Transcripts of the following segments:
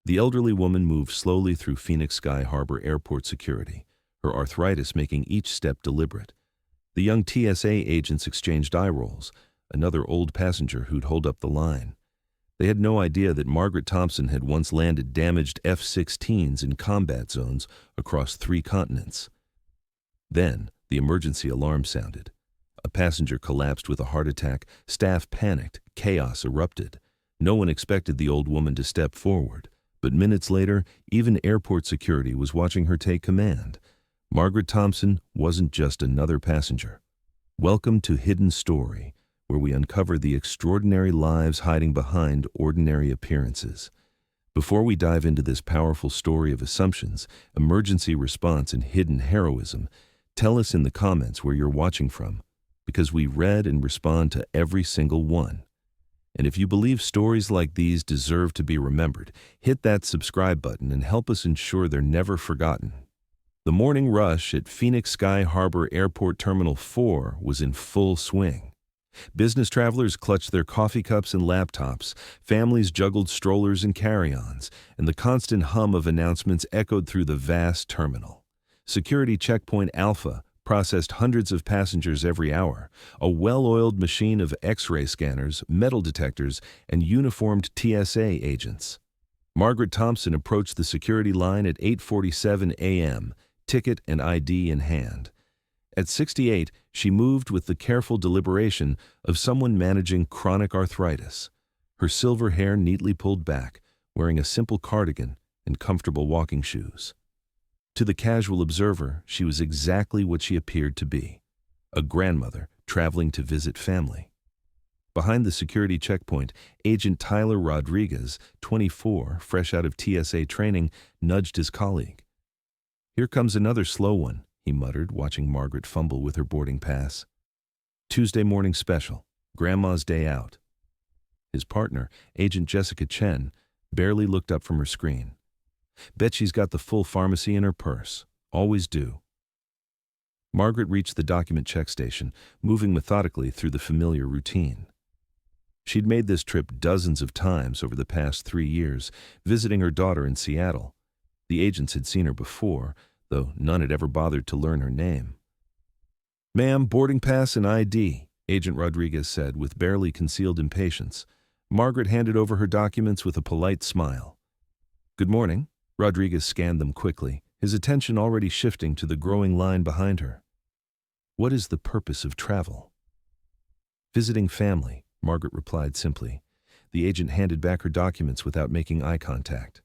The elderly woman moved slowly through Phoenix Sky Harbor Airport security, her arthritis making each step deliberate. The young TSA agents exchanged eye rolls, another old passenger who'd hold up the line. They had no idea that Margaret Thompson had once landed damaged F-16s in combat zones across 3 continents. Then, the emergency alarm sounded. A passenger collapsed with a heart attack, staff panicked, chaos erupted. No one expected the old woman to step forward, but minutes later, even airport security was watching her take command. Margaret Thompson wasn't just another passenger. Welcome to Hidden Story, where we uncover the extraordinary lives hiding behind ordinary appearances. Before we dive into this powerful story of assumptions, emergency response, and hidden heroism, tell us in the comments where you're watching from, because we read and respond to every single one. And if you believe stories like these deserve to be remembered, hit that subscribe button and help us ensure they're never forgotten. The morning rush at Phoenix Sky Harbor Airport Terminal 4 was in full swing. Business travelers clutched their coffee cups and laptops, families juggled strollers and carry-ons, and the constant hum of announcements echoed through the vast terminal. Security Checkpoint Alpha processed hundreds of passengers every hour, a well-oiled machine of X-ray scanners, metal detectors, and uniformed TSA agents. Margaret Thompson approached the security line at 8:47 a.m., ticket and ID in hand. At 68, she moved with the careful deliberation of someone managing chronic arthritis, her silver hair neatly pulled back, wearing a simple cardigan and comfortable walking shoes. To the casual observer, she was exactly what she appeared to be, a grandmother traveling to visit family. Behind the security checkpoint, Agent Tyler Rodriguez, 24, fresh out of TSA training, nudged his colleague. "Here comes another slow one," he muttered, watching Margaret fumble with her boarding pass. "Tuesday morning special, Grandma's day out." His partner, Agent Jessica Chen, barely looked up from her screen. "Bet she's got the full pharmacy in her purse. Always do." Margaret reached the document check station, moving methodically through the familiar routine. She'd made this trip dozens of times over the past 3 years, visiting her daughter in Seattle. The agents had seen her before, though none had ever bothered to learn her name. "Ma'am, boarding pass and ID," Agent Rodriguez said with barely concealed impatience. Margaret handed over her documents with a polite smile. "Good morning." Rodriguez scanned them quickly, his attention already shifting to the growing line behind her. "What is the purpose of travel?" "Visiting family," Margaret replied simply. The agent handed back her documents without making eye contact.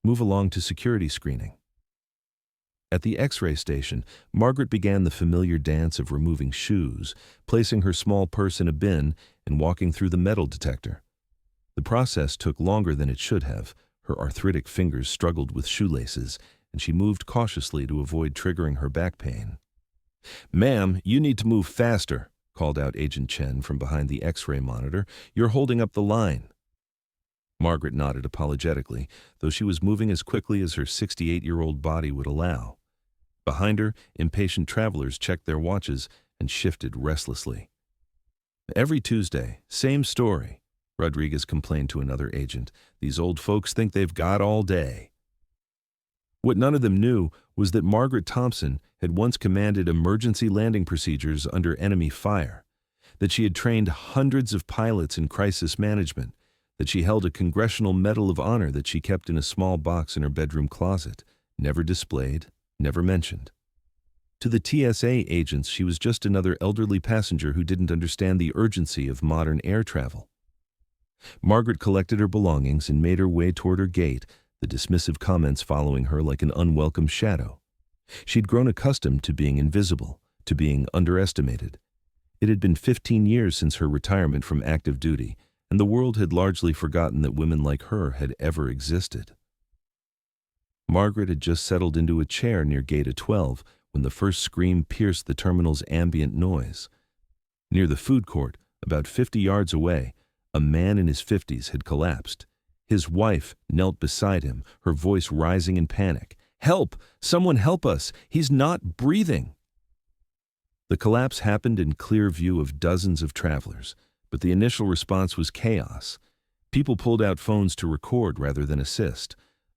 "Move along to security screening." At the X-ray station, Margaret began the familiar dance of removing shoes, placing her small purse in a bin, and walking through the metal detector. The process took longer than it should have. Her arthritic fingers struggled with shoelaces, and she moved cautiously to avoid triggering her back pain. "Ma'am, you need to move faster," called out Agent Chen from behind the X-ray monitor. "You're holding up the line." Margaret nodded apologetically, though she was moving as quickly as her 68-year-old body would allow. Behind her, impatient travelers checked their watches and shifted restlessly. "Every Tuesday, same story," Rodriguez complained to another agent. "These old folks think they've got all day." What none of them knew was that Margaret Thompson had once commanded emergency landing procedures under enemy fire, that she had trained hundreds of pilots in crisis management, that she held a Congressional Medal of Honor that she kept in a small box in her bedroom closet, never displayed, never mentioned. To the TSA agents, she was just another elderly passenger who didn't understand the urgency of modern air travel. Margaret collected her belongings and made her way toward her gate, the dismissive comments following her like an unwelcome shadow. She'd grown accustomed to being invisible, to being underestimated. It had been 15 years since her retirement from active duty, and the world had largely forgotten that women like her had ever existed. Margaret had just settled into a chair near Gate A12 when the first scream pierced the terminal's ambient noise. Near the food court, about 50 yards away, a man in his 50s had collapsed. His wife knelt beside him, her voice rising in panic. "Help! Someone help us! He's not breathing!" The collapse happened in clear view of dozens of travelers, but the initial response was chaos. People pulled out phones to record rather than assist.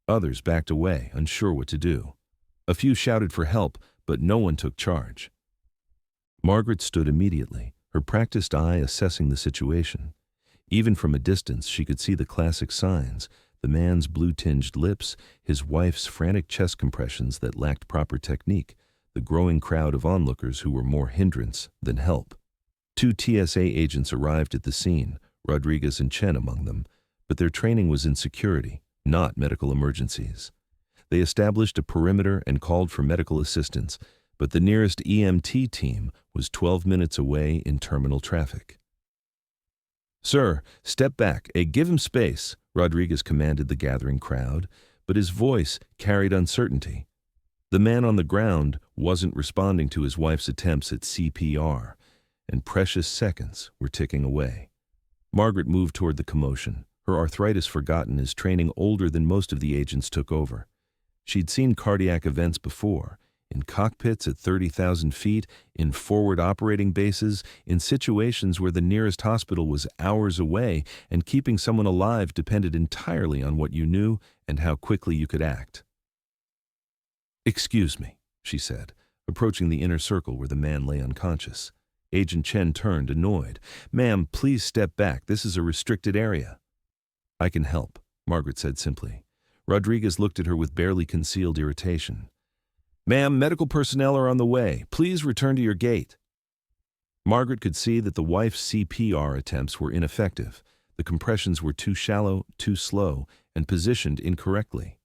Others backed away, unsure what to do. A few shouted for help, but no one took charge. Margaret stood immediately, her practiced eye assessing the situation. Even from a distance, she could see the classic signs: the man's blue-tinged lips, his wife's frantic chest compressions that lacked proper technique, the growing crowd of onlookers who were more hindrance than help. 2 TSA agents arrived at the scene, Rodriguez and Chen among them, but their training was in security, not medical emergencies. They established a perimeter and called for medical assistance, but the nearest EMT team was 12 minutes away in terminal traffic. "Sir, step back. Give him space," Rodriguez commanded the gathering crowd, but his voice carried uncertainty. The man on the ground wasn't responding to his wife's attempts at CPR, and precious seconds were ticking away. Margaret moved toward the commotion, her arthritis forgotten as training older than most of the agents took over. She'd seen cardiac events before, in cockpits at 30,000 feet, in forward operating bases, in situations where the nearest hospital was hours away, and keeping someone alive depended entirely on what you knew and how quickly you could act. "Excuse me," she said, approaching the inner circle where the man lay unconscious. Agent Chen turned, annoyed. "Ma'am, please step back. This is a restricted area." "I can help," Margaret said simply. Rodriguez looked at her with barely concealed irritation. "Ma'am, medical personnel are on the way. Please return to your gate." Margaret could see that the wife's CPR attempts were ineffective. The compressions were too shallow, too slow, and positioned incorrectly.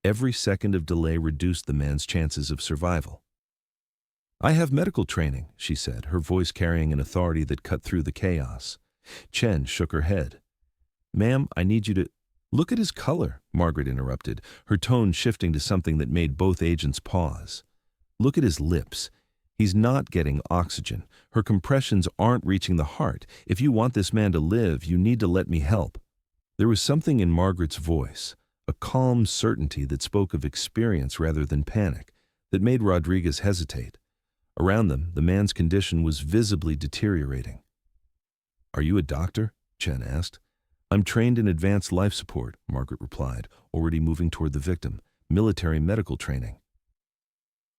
Every second of delay reduced the man's chances of survival. "I have medical training," she said, her voice carrying an authority that cut through the chaos. Chen shook her head. "Ma'am, I need you to—" "Look at his color," Margaret interrupted, her tone shifting to something that made both agents pause. "Look at his lips. He's not getting oxygen. Her compressions aren't reaching the heart. If you want this man to live, you need to let me help." There was something in Margaret's voice, a calm certainty that spoke of experience rather than panic, that made Rodriguez hesitate. Around them, the man's condition was visibly deteriorating. "Are you a doctor?" Chen asked. "I'm trained in advanced life support," Margaret replied, already moving toward the victim. "Military medical training."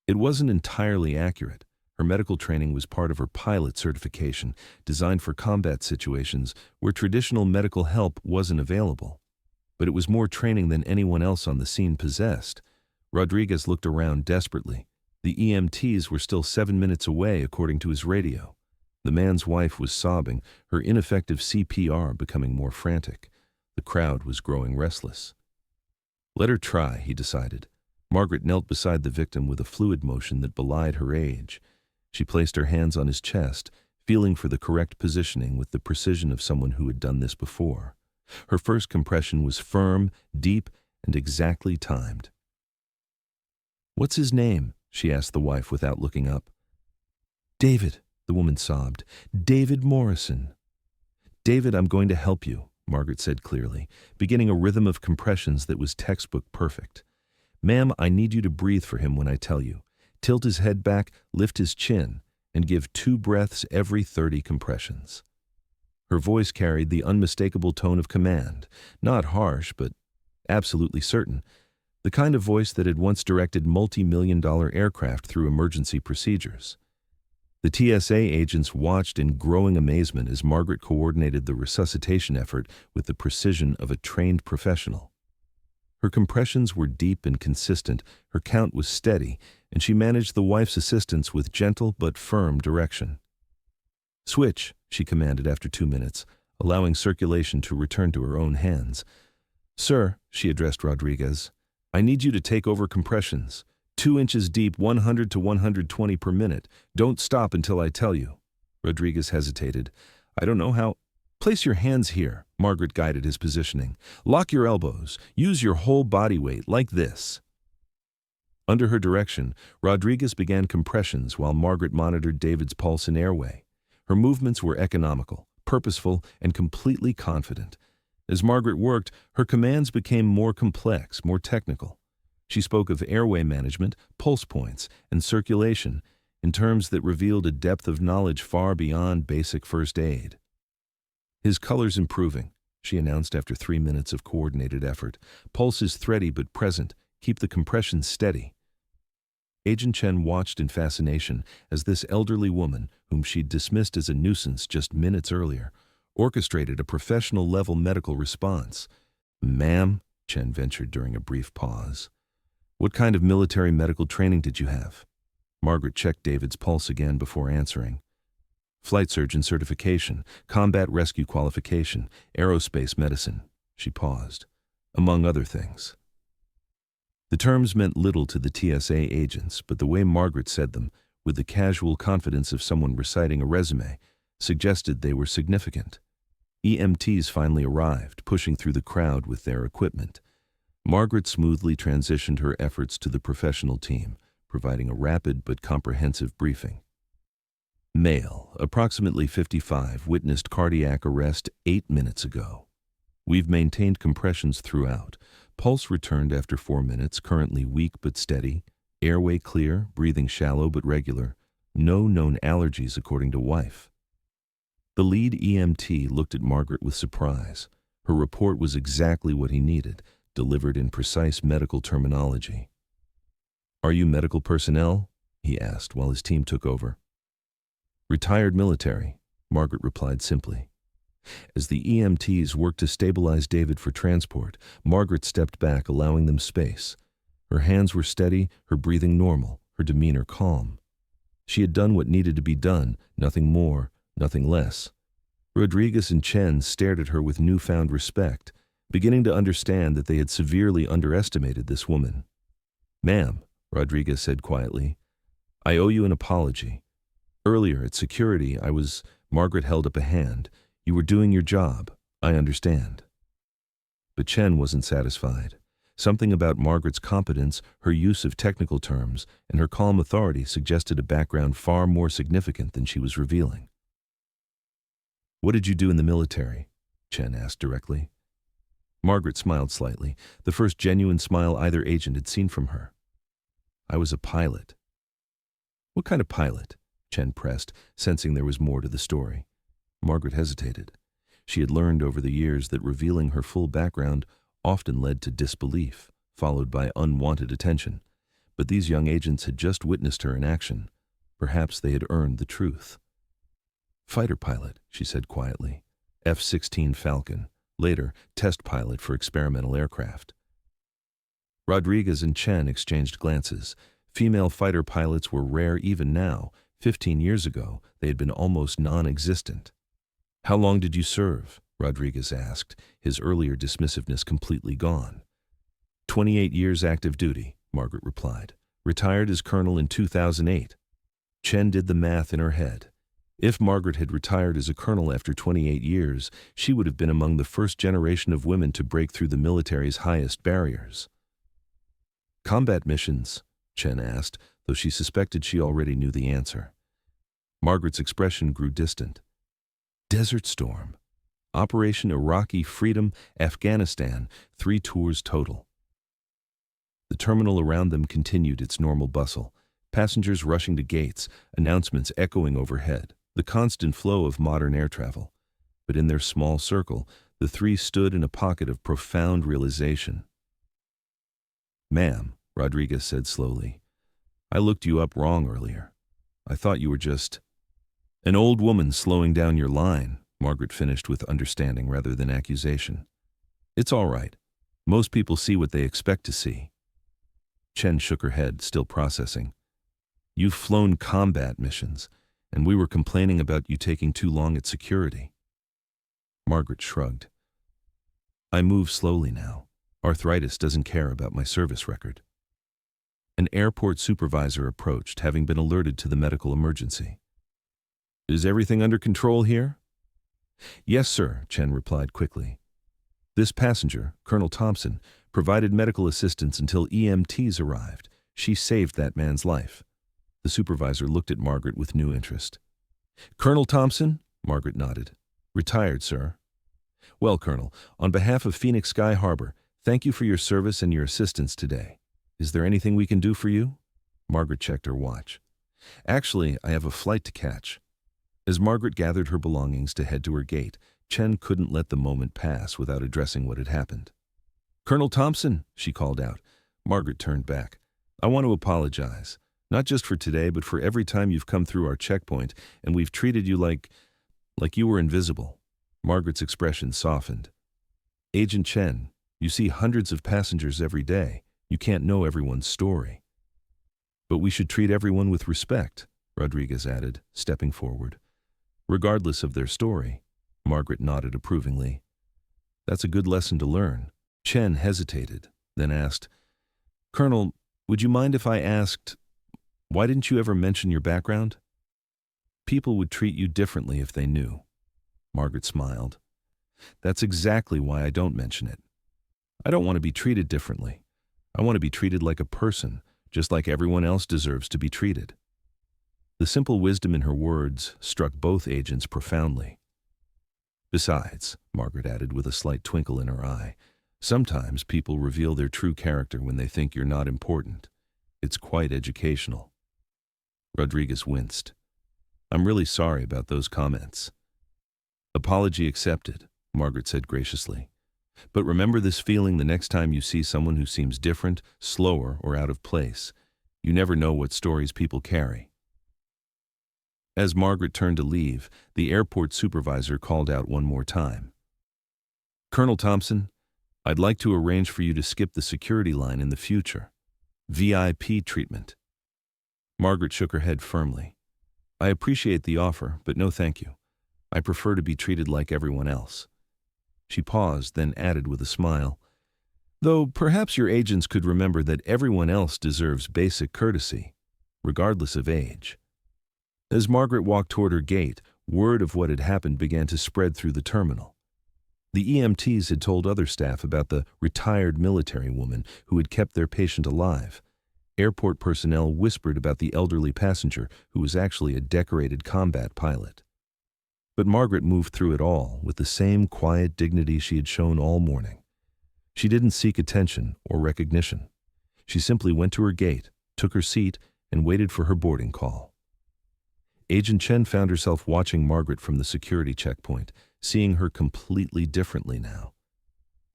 It wasn't entirely accurate. Her medical training was part of her pilot certification, designed for combat situations where traditional medical help wasn't available. But it was more training than anyone else on the scene possessed. Rodriguez looked around desperately. The EMTs were still 7 minutes away, according to his radio. The man's wife was sobbing, her ineffective CPR becoming more frantic. The crowd was growing restless. "Let her try," he decided. Margaret knelt beside the victim with a fluid motion that belied her age. She placed her hands on his chest, feeling for the correct positioning with the precision of someone who had done this before. Her first compression was firm, deep, and exactly timed. "What's his name?" she asked the wife without looking up. "David," the woman sobbed. "David Morrison." "David, I'm going to help you," Margaret said clearly, beginning a rhythm of compressions that was textbook perfect. "Ma'am, I need you to breathe for him when I tell you. Tilt his head back, lift his chin, and give 2 breaths every 30 compressions." Her voice carried the unmistakable tone of command, not harsh, but absolutely certain, the kind of voice that had once directed multi-million-dollar aircraft through emergency procedures. The TSA agents watched in growing amazement as Margaret coordinated the resuscitation effort with the precision of a trained professional. Her compressions were deep and consistent, her count was steady, and she managed the wife's assistance with gentle but firm direction. "Switch," she commanded after 2 minutes, allowing circulation to return to her own hands. "Sir," she addressed Rodriguez, "I need you to take over compressions. 2 inches deep, 100 to 120 per minute. Don't stop until I tell you." Rodriguez hesitated. "I don't know how—" "Place your hands here," Margaret guided his positioning. "Lock your elbows. Use your whole body weight, like this." Under her direction, Rodriguez began compressions while Margaret monitored David's pulse and airway. Her movements were economical, purposeful, and completely confident. As Margaret worked, her commands became more complex, more technical. She spoke of airway management, pulse points, and circulation in terms that revealed a depth of knowledge far beyond basic first aid. "His color's improving," she announced after 3 minutes of coordinated effort. Pulse is thready but present. Keep the compression steady. Agent Chen watched in fascination as this elderly woman, whom she'd dismissed as a nuisance just minutes earlier, orchestrated a professional-level medical response. "Ma'am," Chen ventured during a brief pause, "what kind of military medical training did you have?" Margaret checked David's pulse again before answering. "Flight surgeon certification, combat rescue qualification, aerospace medicine." She paused. "Among other things." The terms meant little to the TSA agents, but the way Margaret said them, with the casual confidence of someone reciting a resume, suggested they were significant. EMTs finally arrived, pushing through the crowd with their equipment. Margaret smoothly transitioned her efforts to the professional team, providing a rapid but comprehensive briefing. Male, approximately 55, witnessed cardiac arrest 8 minutes ago. We've maintained compressions throughout. Pulse returned after 4 minutes, currently weak but steady. Airway clear, breathing shallow but regular. No known allergies according to wife. The lead EMT looked at Margaret with surprise. Her report was exactly what he needed, delivered in precise medical terminology. "Are you medical personnel?" he asked while his team took over. "Retired military," Margaret replied simply. As the EMTs worked to stabilize David for transport, Margaret stepped back, allowing them space. Her hands were steady, her breathing normal, her demeanor calm. She had done what needed to be done, nothing more, nothing less. Rodriguez and Chen stared at her with newfound respect, beginning to understand that they had severely underestimated this woman. "Ma'am," Rodriguez said quietly, "I owe you an apology. Earlier at security, Margaret held up a hand. You were doing your job, I understand." But Chen wasn't satisfied. Something about Margaret's competence, her use of technical terms, and her calm authority suggested a background far more significant than she was revealing. "What did you do in the military?" Chen asked directly. Margaret smiled slightly, the first genuine smile either agent had seen from her. "I was a pilot." "What kind of pilot?" Chen pressed, sensing there was more to the story. Margaret hesitated. She had learned over the years that revealing her full background often led to disbelief, followed by unwanted attention. But these young agents had just witnessed her in action. Perhaps they had earned the truth. "Fighter pilot," she said quietly. F-16 Falcon, later test pilot for experimental aircraft. Rodriguez and Chen exchanged glances. Female fighter pilots were rare even now. 15 years ago, they had been almost non-existent. "How long did you serve?" Rodriguez asked, his earlier dismissiveness completely gone. 28 years active duty, Margaret replied. Retired as colonel in 2008. Chen did the math in her head. If Margaret had retired as a colonel after 28 years, she would have been among the first generation of women to break through the military's highest barriers. "Combat missions?" Chen asked, though she suspected she already knew the answer. Margaret's expression grew distant. "Desert Storm. Operation Iraqi Freedom, Afghanistan, 3 tours total." The terminal around them continued its normal bustle, passengers rushing to gates, announcements echoing overhead, the constant flow of modern air travel. But in their small circle, the three stood in a pocket of profound realization. "Ma'am," Rodriguez said slowly, "I looked you up wrong earlier. I thought you were just an old woman slowing down your line," Margaret finished with understanding rather than accusation. "It's all right. Most people see what they expect to see." Chen shook her head, still processing. "You've flown combat missions, and we were complaining about you taking too long at security." Margaret shrugged. "I move slowly now. Arthritis doesn't care about my service record." An airport supervisor approached, having been alerted to the medical emergency. "Is everything under control here?" "Yes, sir," Chen replied quickly. "This passenger, Colonel Thompson, provided medical assistance until EMTs arrived. She saved that man's life." The supervisor looked at Margaret with new interest. "Colonel Thompson?" Margaret nodded. "Retired, sir." "Well, Colonel, on behalf of Phoenix Sky Harbor, thank you for your service and your assistance today. Is there anything we can do for you?" Margaret checked her watch. "Actually, I have a flight to catch." As Margaret gathered her belongings to head to her gate, Chen couldn't let the moment pass without addressing what had happened. "Colonel Thompson," she called out. Margaret turned back. "I want to apologize, not just for today, but for every time you've come through our checkpoint and we've treated you like you were invisible." Margaret's expression softened. "Agent Chen, you see hundreds of passengers every day. You can't know everyone's story." "But we should treat everyone with respect," Rodriguez added, stepping forward. "Regardless of their story." Margaret nodded approvingly. "That's a good lesson to learn." Chen hesitated, then asked, "Colonel, would you mind if I asked, why didn't you ever mention your background?" "People would treat you differently if they knew." Margaret smiled. "That's exactly why I don't mention it. I don't want to be treated differently. I want to be treated like a person, just like everyone else deserves to be treated." The simple wisdom in her words struck both agents profoundly. "Besides," Margaret added with a slight twinkle in her eye, "sometimes people reveal their true character when they think you're not important. It's quite educational." Rodriguez winced. "I'm really sorry about those comments." "Apology accepted," Margaret said graciously. "But remember this feeling the next time you see someone who seems different, slower, or out of place. You never know what stories people carry." As Margaret turned to leave, the airport supervisor called out one more time. "Colonel Thompson, I'd like to arrange for you to skip the security line in the future. VIP treatment." Margaret shook her head firmly. "I appreciate the offer, but no thank you. I prefer to be treated like everyone else." She paused, then added with a smile, "Though perhaps your agents could remember that everyone else deserves basic courtesy, regardless of age." As Margaret walked toward her gate, word of what had happened began to spread through the terminal. The EMTs had told other staff about the retired military woman who had kept their patient alive. Airport personnel whispered about the elderly passenger who was actually a decorated combat pilot. But Margaret moved through it all with the same quiet dignity she had shown all morning. She didn't seek attention or recognition. She simply went to her gate, took her seat, and waited for her boarding call. Agent Chen found herself watching Margaret from the security checkpoint, seeing her completely differently now.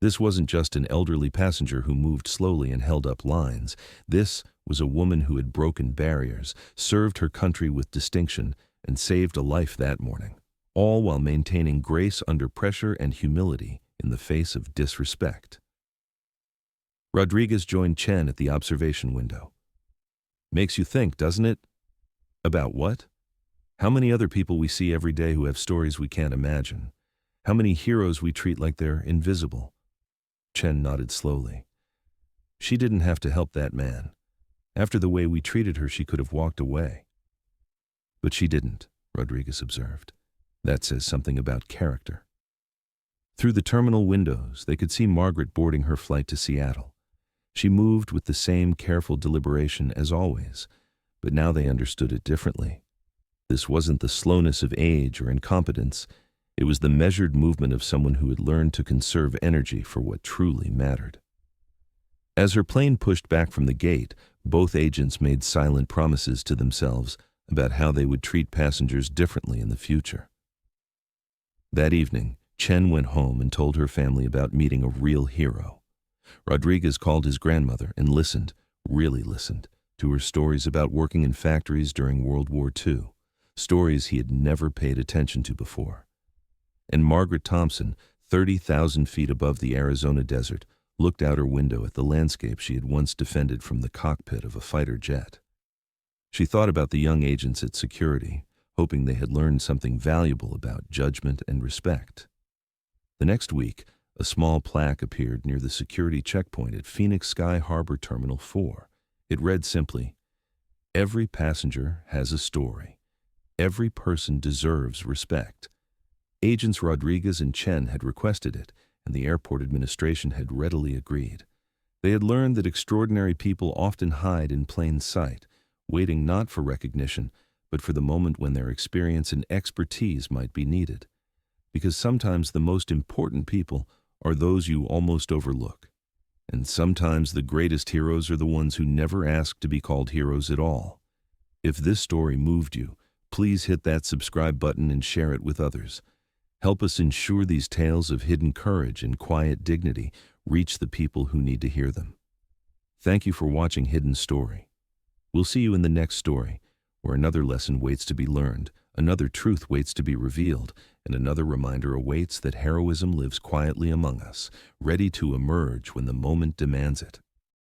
This wasn't just an elderly passenger who moved slowly and held up lines. This was a woman who had broken barriers, served her country with distinction, and saved a life that morning, all while maintaining grace under pressure and humility in the face of disrespect. Rodriguez joined Chen at the observation window. "Makes you think, doesn't it?" "About what?" "How many other people we see every day who have stories we can't imagine? How many heroes we treat like they're invisible?" Chen nodded slowly. "She didn't have to help that man. After the way we treated her, she could have walked away." "But she didn't," Rodriguez observed. "That says something about character." Through the terminal windows, they could see Margaret boarding her flight to Seattle. She moved with the same careful deliberation as always, but now they understood it differently. This wasn't the slowness of age or incompetence. It was the measured movement of someone who had learned to conserve energy for what truly mattered. As her plane pushed back from the gate, both agents made silent promises to themselves about how they would treat passengers differently in the future. That evening, Chen went home and told her family about meeting a real hero. Rodriguez called his grandmother and listened, really listened, to her stories about working in factories during World War II. Stories he had never paid attention to before. And Margaret Thompson, 30,000 feet above the Arizona desert, looked out her window at the landscape she had once defended from the cockpit of a fighter jet. She thought about the young agents at security, hoping they had learned something valuable about judgment and respect. The next week, a small plaque appeared near the security checkpoint at Phoenix Sky Harbor Terminal 4. It read simply, "Every passenger has a story. Every person deserves respect." Agents Rodriguez and Chen had requested it, and the airport administration had readily agreed. They had learned that extraordinary people often hide in plain sight, waiting not for recognition, but for the moment when their experience and expertise might be needed. Because sometimes the most important people are those you almost overlook. And sometimes the greatest heroes are the ones who never ask to be called heroes at all. If this story moved you, please hit that subscribe button and share it with others. Help us ensure these tales of hidden courage and quiet dignity reach the people who need to hear them. Thank you for watching Hidden Story. We'll see you in the next story, where another lesson waits to be learned, another truth waits to be revealed, and another reminder awaits that heroism lives quietly among us, ready to emerge when the moment demands it.